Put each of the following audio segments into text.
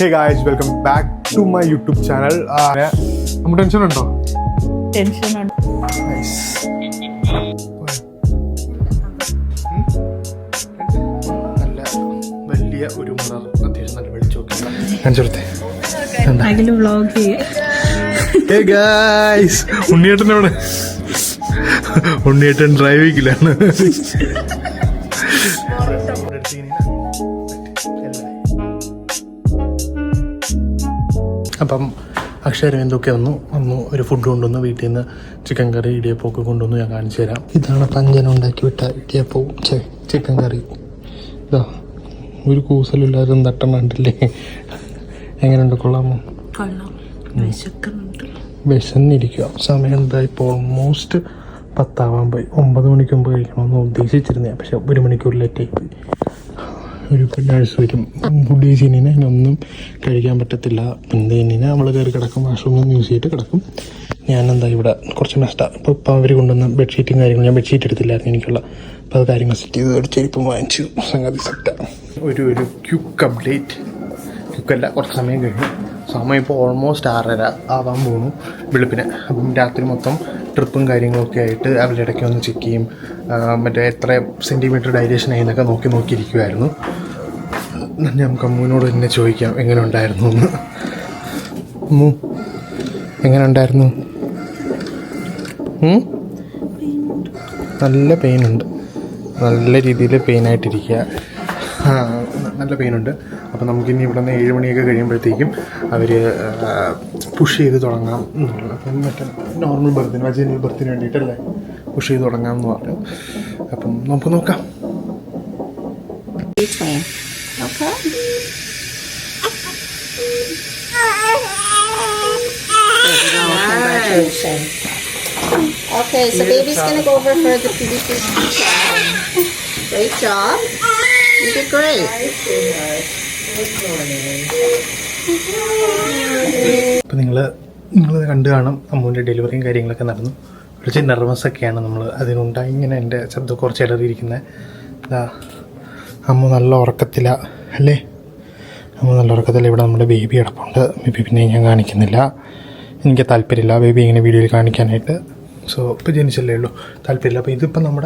Hey guys, welcome back to my YouTube channel. നമുക്ക് tension ഉണ്ടോ? Tension ഉണ്ട്. Nice. നല്ല വലിയ ഒരു മുളർ അത്യാവശ്യം നല്ല വെളിച്ചമൊക്കെ കാണിച്ചെടുത്തേ. അഖില് വ്ളോഗ് ചെയ്യേ. Hey guys, ഉണ്ണിയേട്ടനോട് ഉണ്ണിയേട്ടൻ ഡ്രൈവിങ്ങിലാണ്. അപ്പം അക്ഷരം എന്തൊക്കെ വന്നു ഒരു ഫുഡ് കൊണ്ടുവന്നു. വീട്ടിൽ നിന്ന് ചിക്കൻ കറി ഇടിയപ്പമൊക്കെ കൊണ്ടുവന്നു. ഞാൻ കാണിച്ചു തരാം. ഇതാണ് പഞ്ചന ഉണ്ടാക്കി വിട്ട ഇടിയപ്പവും ചിക്കൻ കറി. ഇതാ ഒരു കൂസലില്ലാതെ തട്ടണുണ്ടല്ലേ. എങ്ങനെയുണ്ട്? കൊള്ളാമോ? വിശന്നിരിക്കുക. സമയം എന്താ ഇപ്പോൾ? ഓൾമോസ്റ്റ് 10 പോയി. 9 മണിക്ക് മുമ്പ് കഴിക്കണമെന്ന് ഉദ്ദേശിച്ചിരുന്നേ. പക്ഷെ 1 മണിക്കൂർ ലേറ്റായി പോയി. ഒരു നഴ്സ് വരും. ഫുഡ് കഴിച്ചിങ്ങനെ അതിനൊന്നും കഴിക്കാൻ പറ്റത്തില്ല. പിന്നെ ഇങ്ങനെ നമ്മൾ കയറി കിടക്കും. വാഷ്റൂമിൽ യൂസ് ചെയ്തിട്ട് കിടക്കും. ഞാനെന്താ ഇവിടെ കുറച്ച് നഷ്ടമാണ്. ഇപ്പോൾ അവർ കൊണ്ടുവന്ന ബെഡ്ഷീറ്റും കാര്യങ്ങളും ഞാൻ ബെഡ്ഷീറ്റ് എടുത്തില്ലായിരുന്നു എനിക്കുള്ള. അപ്പോൾ അത് കാര്യങ്ങൾ സെറ്റ് ചെയ്ത് ഒരു ചെരുപ്പം വാങ്ങിച്ചു. സംഗതി സെറ്റാണ്. ഒരു ക്യുക്ക് അപ്ഡേറ്റ്. ക്യുക്കല്ല, കുറച്ച് സമയം കഴിഞ്ഞു. സമയം ഇപ്പോൾ ഓൾമോസ്റ്റ് 6:30 ആവാൻ പോകുന്നു വെളുപ്പിന്. അപ്പം രാത്രി മൊത്തം ട്രിപ്പും കാര്യങ്ങളൊക്കെ ആയിട്ട് അവരുടെ ഇടയ്ക്ക് വന്ന് ചെക്ക് ചെയ്യും. മറ്റേ എത്ര സെൻറ്റിമീറ്റർ ഡൈലേഷൻ ആയി എന്നൊക്കെ നോക്കിയിരിക്കുമായിരുന്നു. ഞാൻ കമ്മൂനോട് തന്നെ ചോദിക്കാം എങ്ങനെ ഉണ്ടായിരുന്നു എന്ന്. എങ്ങനെ ഉണ്ടായിരുന്നു? നല്ല പെയിനുണ്ട്. നല്ല രീതിയിൽ പെയിനായിട്ടിരിക്കുക. നല്ല പെയിനുണ്ട്. അപ്പോൾ നമുക്കിനി ഇവിടെ നിന്ന് 7 മണിയൊക്കെ കഴിയുമ്പോഴത്തേക്കും അവർ പുഷ് ചെയ്ത് തുടങ്ങാം എന്നുള്ളത്. അപ്പം മറ്റേ നോർമൽ ബർത്തിന് വജൈനൽ ബർത്തിന് വേണ്ടിയിട്ടല്ലേ പുഷ് ചെയ്ത് തുടങ്ങാം എന്ന് പറഞ്ഞു. അപ്പം നമുക്ക് നോക്കാം. Okay, so baby's gonna go over for the pediatrician check. Great job. You did great. അപ്പം നിങ്ങളത് കണ്ടു കാണും. അമ്മൂൻ്റെ ഡെലിവറിയും കാര്യങ്ങളൊക്കെ നടന്നു. കുറച്ച് നെർവസൊക്കെയാണ് നമ്മൾ. അതിനുണ്ടായി ഇങ്ങനെ എൻ്റെ ശബ്ദം കുറച്ച് ഇടറിയിരിക്കുന്നത്. ഇതാ അമ്മ നല്ല ഉറക്കത്തിലാണ് അല്ലേ? അമ്മ നല്ല ഉറക്കത്തില്ല. ഇവിടെ നമ്മുടെ ബേബി കിടപ്പുണ്ട്. ബേബി പിന്നെ ഞാൻ കാണിക്കുന്നില്ല. എനിക്ക് താല്പര്യമില്ല ബേബി ഇങ്ങനെ വീഡിയോയിൽ കാണിക്കാനായിട്ട്. സോ ഇപ്പോൾ ജനിച്ചല്ലേ ഉള്ളൂ, താല്പര്യമില്ല. അപ്പോൾ ഇതിപ്പോൾ നമ്മൾ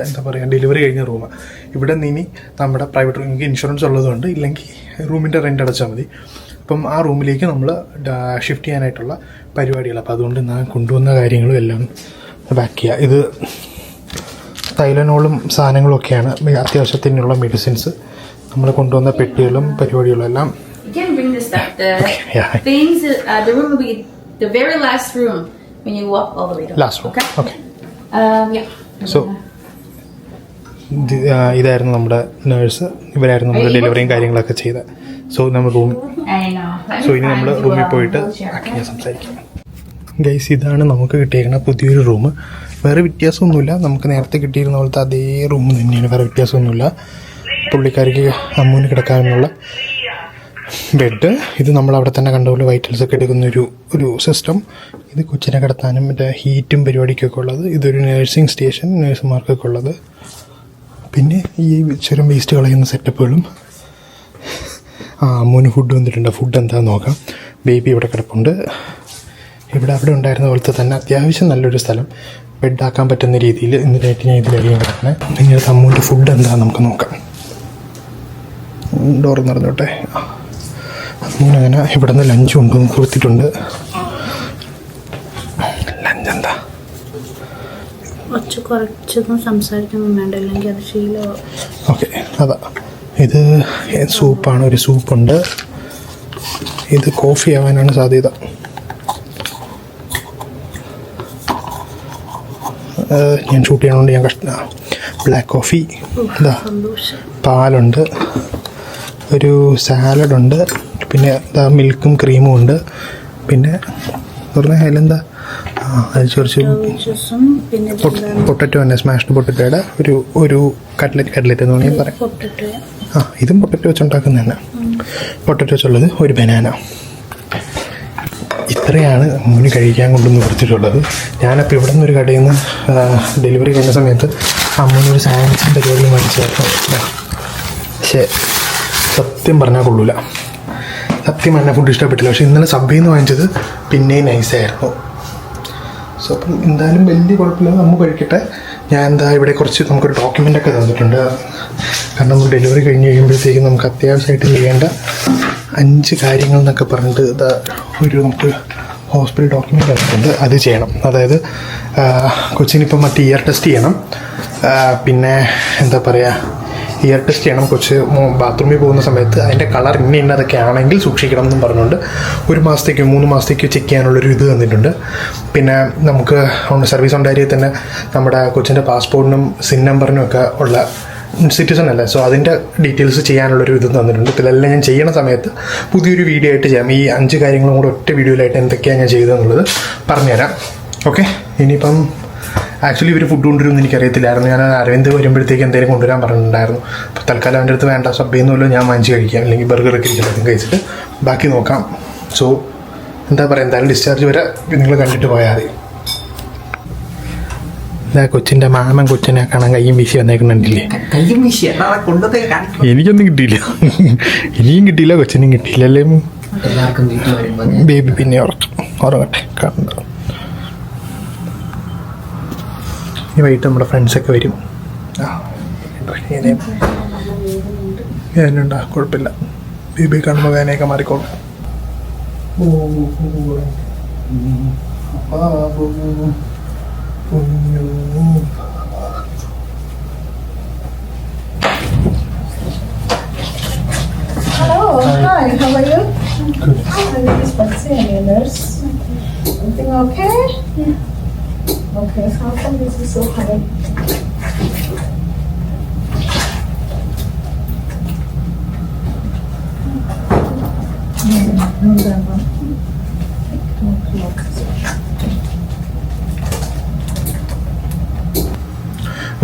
എന്താ പറയുക, ഡെലിവറി കഴിഞ്ഞ റൂമാണ്. ഇവിടെ നിന്ന് ഇനി നമ്മുടെ പ്രൈവറ്റ് റൂം, എനിക്ക് ഇൻഷുറൻസ് ഉള്ളതുകൊണ്ട് ഇല്ലെങ്കിൽ റൂമിൻ്റെ റെൻ്റ് അടച്ചാൽ മതി. അപ്പം ആ റൂമിലേക്ക് നമ്മൾ ഷിഫ്റ്റ് ചെയ്യാനായിട്ടുള്ള പരിപാടികൾ. അപ്പോൾ അതുകൊണ്ട് ഞാൻ കൊണ്ടുവന്ന കാര്യങ്ങളും എല്ലാം ബാക്ക് ചെയ്യുക. ഇത് തൈലനോളും സാധനങ്ങളും ഒക്കെയാണ്, അത്യാവശ്യത്തിനുള്ള മെഡിസിൻസ്. നമ്മൾ കൊണ്ടുവന്ന പെട്ടികളും പരിപാടികളും എല്ലാം. When you walk all the way to last room. Okay. Yeah. So ഇതായിരുന്നു നമ്മുടെ നേഴ്സ്. ഇവരായിരുന്നു നമ്മുടെ ഡെലിവറിയും കാര്യങ്ങളൊക്കെ ചെയ്തത്. സോ നമ്മൾ ഇനി നമ്മൾ റൂമിൽ പോയിട്ട് ബാക്കി സംസാരിക്കാം. ഗൈസ്, ഇതാണ് നമുക്ക് കിട്ടിയിരിക്കുന്ന പുതിയൊരു റൂം. വേറെ വ്യത്യാസമൊന്നുമില്ല. നമുക്ക് നേരത്തെ കിട്ടിയിരുന്ന പോലത്തെ അതേ റൂം തന്നെയാണ്. വേറെ വ്യത്യാസമൊന്നുമില്ല. പുള്ളിക്കാരിക്ക് അമ്മൂന് കിടക്കാനുള്ള ബെഡ്. ഇത് നമ്മൾ അവിടെ തന്നെ കണ്ടപോലെ വൈറ്റൽസൊക്കെ എടുക്കുന്ന ഒരു സിസ്റ്റം. ഇത് കൊച്ചിനെ കിടത്താനും മറ്റേ ഹീറ്റും പരിപാടിക്കൊക്കെ ഉള്ളത്. ഇതൊരു നേഴ്സിംഗ് സ്റ്റേഷൻ, നേഴ്സുമാർക്കൊക്കെ ഉള്ളത്. പിന്നെ ഈ ചെറിയ വേസ്റ്റ് കളയുന്ന സെറ്റപ്പുകളും. അമ്മൂന് ഫുഡ് വന്നിട്ടുണ്ട്. ഫുഡ് എന്താണെന്ന് നോക്കാം. ബേബി ഇവിടെ കിടപ്പുണ്ട്. അവിടെ ഉണ്ടായിരുന്ന പോലത്തെ തന്നെ അത്യാവശ്യം നല്ലൊരു സ്ഥലം, ബെഡാക്കാൻ പറ്റുന്ന രീതിയിൽ. ഇന്നിനായിട്ട് ഞാൻ ഇതിലായിരിക്കും കിടക്കണേ. നിങ്ങളുടെ അമ്മൂൻ്റെ ഫുഡ് എന്താണെന്ന് നമുക്ക് നോക്കാം. ഡോർ നിറഞ്ഞോട്ടെ. അങ്ങനെ ഇവിടെ നിന്ന് ലഞ്ച് കൊണ്ടുവന്ന് കൊടുത്തിട്ടുണ്ട്. ലഞ്ച് എന്താ? ഓക്കെ, അതാ. ഇത് സൂപ്പാണ്. ഒരു സൂപ്പുണ്ട്. ഇത് കോഫി ആവാനാണ് സാധ്യത. ഞാൻ ഷൂട്ട് ചെയ്യണോണ്ട് ഞാൻ ബ്ലാക്ക് കോഫി. ഇതാ പാലുണ്ട്. ഒരു സാലഡുണ്ട്. പിന്നെ ഇതാ മിൽക്കും ക്രീമും ഉണ്ട്. പിന്നെ പറഞ്ഞ അതിലെന്താ, അത് കുറച്ച് പൊട്ടറ്റോ തന്നെ, സ്മാഷ്ഡ് പൊട്ടറ്റോയുടെ ഒരു കട്ട്ലറ്റ് എന്ന് വേണമെങ്കിൽ പറയാം. ഇതും പൊട്ടറ്റോ വെച്ചുണ്ടാക്കുന്ന തന്നെ. പൊട്ടറ്റോ വെച്ചുള്ളത് ഒരു ബനാന. ഇത്രയാണ് മുന്നിൽ കഴിക്കാൻ കൊണ്ടുവന്ന് കൊടുത്തിട്ടുള്ളത്. ഞാനപ്പോൾ ഇവിടെ നിന്നൊരു കടയിൽ നിന്ന് ഡെലിവറി കഴിഞ്ഞ സമയത്ത് അമ്മൂനൊരു സാൻഡ്വിച്ചും പരിപാടിയും മേടിച്ചായിരുന്നു. പക്ഷേ സത്യം പറഞ്ഞാൽ കൊള്ളൂല. സത്യം എന്നെ ഫുഡ് ഇഷ്ടപ്പെട്ടില്ല. പക്ഷേ ഇന്നലെ സബ്ബിൽ നിന്ന് വാങ്ങിച്ചത് പിന്നെയും നൈസായിരുന്നു. സോ അപ്പം എന്തായാലും വലിയ കുഴപ്പമില്ല, നമ്മൾ കഴിക്കട്ടെ. ഞാൻ ഇവിടെ കുറച്ച് നമുക്കൊരു ഡോക്യുമെൻ്റൊക്കെ തന്നിട്ടുണ്ട്. കാരണം നമ്മൾ ഡെലിവറി കഴിഞ്ഞ് കഴിയുമ്പോഴത്തേക്കും നമുക്ക് അത്യാവശ്യമായിട്ട് ചെയ്യേണ്ട 5 കാര്യങ്ങൾ എന്നൊക്കെ പറഞ്ഞിട്ട് നമുക്ക് ഹോസ്പിറ്റൽ ഡോക്യുമെൻ്റ് തന്നിട്ടുണ്ട്. അത് ചെയ്യണം. അതായത് കൊച്ചിനിപ്പം മറ്റേ ഇയർ ടെസ്റ്റ് ചെയ്യണം. പിന്നെ എന്താ പറയുക, ഇയർ ടെസ്റ്റ് ചെയ്യണം. കൊച്ച് ബാത്റൂമിൽ പോകുന്ന സമയത്ത് അതിൻ്റെ കളർ ഇന്നതൊക്കെ ആണെങ്കിൽ സൂക്ഷിക്കണം എന്നും പറഞ്ഞുകൊണ്ട് 1 മാസത്തേക്കോ 3 മാസത്തേക്കോ ചെക്ക് ചെയ്യാനുള്ളൊരു ഇത് തന്നിട്ടുണ്ട്. പിന്നെ നമുക്ക് സർവീസ് ഉണ്ടായിരിക്കെ തന്നെ നമ്മുടെ കൊച്ചിൻ്റെ പാസ്പോർട്ടിനും സിൻ നമ്പറിനും ഒക്കെ ഉള്ള സിറ്റിസൺ അല്ലേ, സോ അതിൻ്റെ ഡീറ്റെയിൽസ് ചെയ്യാനുള്ളൊരു ഇത് തന്നിട്ടുണ്ട്. ഇതിലെല്ലാം ഞാൻ ചെയ്യണ സമയത്ത് പുതിയൊരു വീഡിയോ ആയിട്ട് ചെയ്യാം. ഈ 5 കാര്യങ്ങളും കൂടെ ഒറ്റ വീഡിയോയിലായിട്ട് എന്തൊക്കെയാണ് ഞാൻ ചെയ്തതെന്നുള്ളത് പറഞ്ഞുതരാം. ഓക്കെ, ഇനിയിപ്പം ആക്ച്വലി ഇവർ ഫുഡ് കൊണ്ടുവരുമെന്ന് എനിക്കറിയത്തില്ലായിരുന്നു. ഞാൻ അരവിന്ദ് വരുമ്പോഴത്തേക്ക് എന്തെങ്കിലും കൊണ്ടുവരാൻ പറഞ്ഞിട്ടുണ്ടായിരുന്നു. അപ്പോൾ തൽക്കാലം അവൻ്റെ അടുത്ത് വേണ്ട, സബ്ബിന്നല്ലോ ഞാൻ വാങ്ങിച്ച് കഴിക്കാം, അല്ലെങ്കിൽ ബർഗറൊക്കെ ഇരിക്കും, അതും കഴിച്ചിട്ട് ബാക്കി നോക്കാം. സോ എന്താ പറയുക, എന്തായാലും ഡിസ്ചാർജ് വരെ നിങ്ങൾ കണ്ടിട്ട് പോയാൽ മതി. കൊച്ചിൻ്റെ മാമൻ കൊച്ചിനെ കാണാൻ കയ്യും വീശി വന്നേക്കുന്നുണ്ടില്ലേ? എനിക്കൊന്നും കിട്ടിയില്ല, ഇനിയും കിട്ടിയില്ല, കൊച്ചിനും കിട്ടിയില്ല അല്ലേ? ബേബി പിന്നെ ഉറങ്ങട്ടെ, കണ്ടോ. ഈ വൈകിട്ട് നമ്മുടെ ഫ്രണ്ട്സൊക്കെ വരും. വേദനയുണ്ടാ? കുഴപ്പമില്ല, ബേബി കാണുമ്പോൾ വേദനയൊക്കെ മാറിക്കോളും. Hello, hi, how are you? Good. Hi, this is Patsy, I'm your nurse. Everything okay? Yeah. Okay, how come this is so high? No, that one.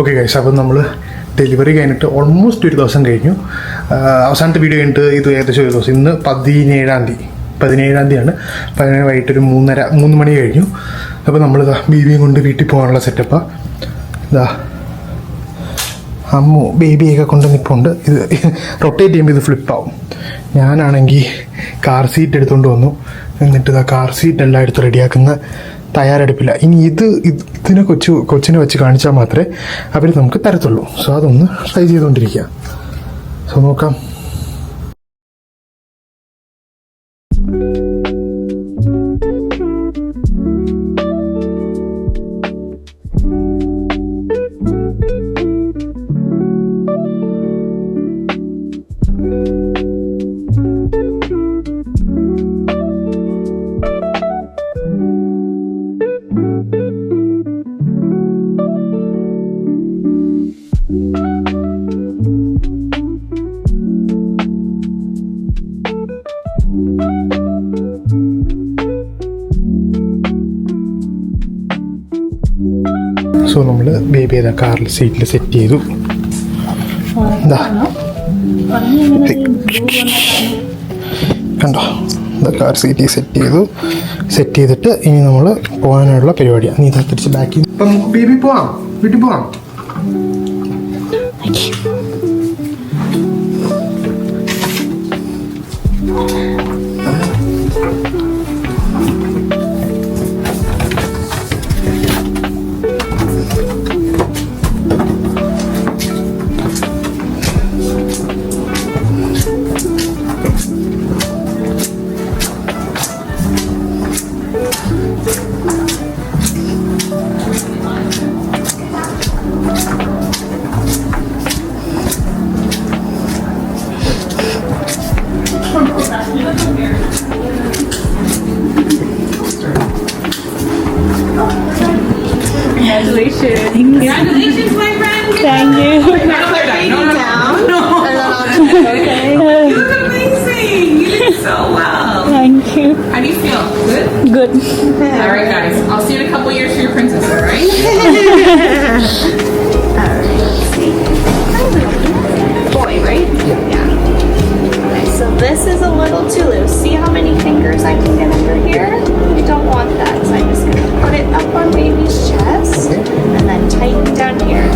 Okay guys, അപ്പം നമ്മൾ ഡെലിവറി കഴിഞ്ഞിട്ട് ഓൾമോസ്റ്റ് 1 ദിവസം കഴിഞ്ഞു. അവസാനത്തെ video കഴിഞ്ഞിട്ട് ഇത് ഏകദേശം 1 ദിവസം. ഇന്ന് 17-ാം തീയതിയാണ്. 17 വൈകിട്ട് ഒരു 3 മണി കഴിഞ്ഞു. അപ്പോൾ നമ്മളിതാ ബേബിയും കൊണ്ട് വീട്ടിൽ പോകാനുള്ള സെറ്റപ്പാണ്. ഇതാ അമ്മു ബേബിയൊക്കെ കൊണ്ട് നിൽപ്പുണ്ട്. ഇത് റൊട്ടേറ്റ് ചെയ്യുമ്പോൾ ഇത് ഫ്ലിപ്പാവും. ഞാനാണെങ്കിൽ കാർ സീറ്റ് എടുത്തുകൊണ്ട് വന്നു. എന്നിട്ട് ഇതാ കാർ സീറ്റ് എല്ലാം എടുത്ത് റെഡിയാക്കുന്ന തയ്യാറെടുപ്പില്ല. ഇനി ഇതിനെ കൊച്ചിനെ വെച്ച് കാണിച്ചാൽ മാത്രമേ അവർ നമുക്ക് തരത്തുള്ളൂ. സോ അതൊന്ന് ട്രൈ ചെയ്തുകൊണ്ടിരിക്കുക. സോ നോക്കാം. സോ നമ്മൾ ബേബി ഏതാ കാറിൽ സീറ്റിൽ സെറ്റ് ചെയ്തു. എന്താ കണ്ടോ, എന്താ കാർ സീറ്റിൽ സെറ്റ് ചെയ്തിട്ട് ഇനി നമ്മൾ പോകാനുള്ള പരിപാടിയാണ്. നീ ഇതാ തിരിച്ച് ബാക്കി. ഇപ്പം ബേബി പോവാം, വീട്ടിൽ പോവാം. Congratulations. Congratulations, my friend. Thank you. Okay. You look amazing. You look so well. Thank you. How do you feel? Good? Good. All right, guys. I'll see you in a couple years for your princess, all right? Boy, right? Yeah. Okay, so this is a little too loose. See how many fingers I can get under here? We don't want that, so I'm just gonna put it up on baby's chest and then tighten down here.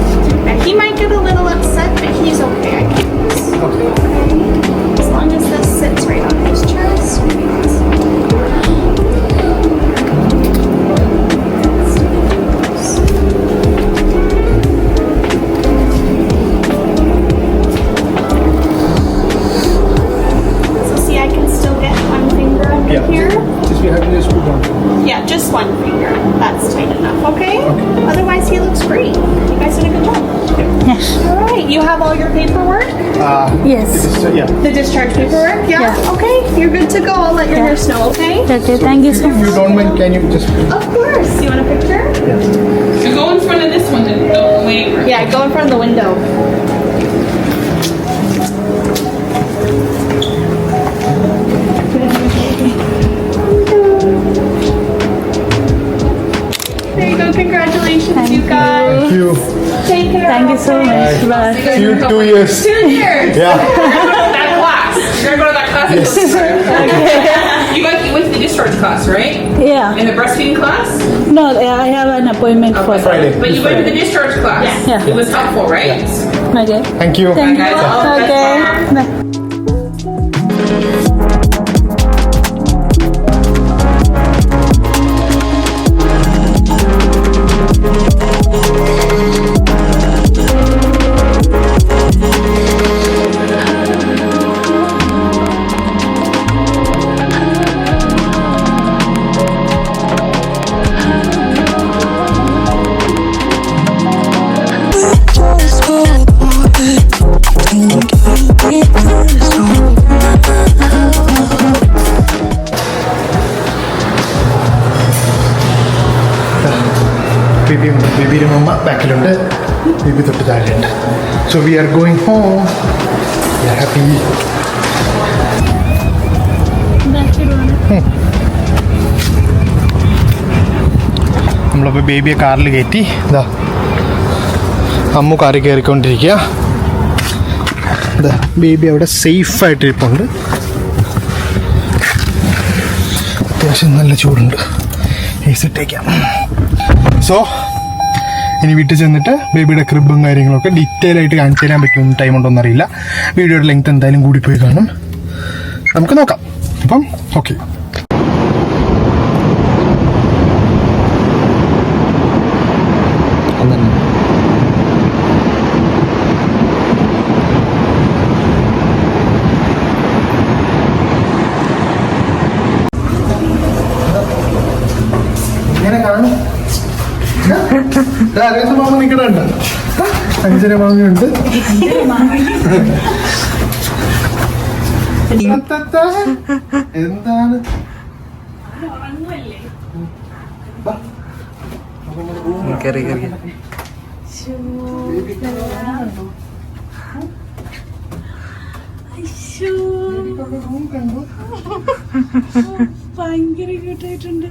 Now he might get a little upset, but he's okay. I can do this. Okay. As long as this sits right on his chest. Yes. Yeah. The discharge paperwork? Yeah? Okay, you're good to go. I'll let your nurse know, okay? Okay, thank you so If you much. don't mind, can you just... Of course. You want a picture? So go in front of this one, the waiting room. Yeah, go in front of the window. There you go. Congratulations, you guys. Thank you. Take care. Thank you so much. Bye. See you 2 years. 2 years. Yeah. That class. You're gonna go to that class. Yes. You went to the discharge class, right? Yeah. In the breastfeeding class? No, I have an appointment for Friday. But you went to the discharge class. Yeah. It was helpful, right? Okay. Thank you. Thank you. Guys, Okay. Bye. ബേബിയുടെ മമ്മ ബാക്കിലുണ്ട്, baby തൊട്ട് താഴെയുണ്ട്. So we are going home. We are happy. നമ്മളപ്പോൾ ബേബിയെ കാറിൽ കയറ്റി. ഇതാ അമ്മു കാറിൽ കയറിക്കൊണ്ടിരിക്കുക. ഇതാ ബേബി അവിടെ സേഫായിട്ട് ഇരിപ്പുണ്ട്. അത്യാവശ്യം നല്ല ചൂടുണ്ട്. ഇട്ടേക്കാം. സോ ഇനി വീട്ടിൽ ചെന്നിട്ട് ബേബിയുടെ ക്രിബും കാര്യങ്ങളൊക്കെ ഡീറ്റെയിൽ ആയിട്ട് കാണിച്ചു തരാൻ പറ്റുമെന്ന് ടൈം ഉണ്ടോയെന്ന് അറിയില്ല. വീഡിയോയുടെ ലെങ്ത് എന്തായാലും കൂടിപ്പോയി കാണും. നമുക്ക് നോക്കാം. അപ്പം ഓക്കെ. ഇങ്ങനെ കാണും. മാമ നിൽക്കണുണ്ട്. അഞ്ചര മാമിയുണ്ട്. എന്താണ് ഭയങ്കര ക്യൂട്ടായിട്ടുണ്ട്.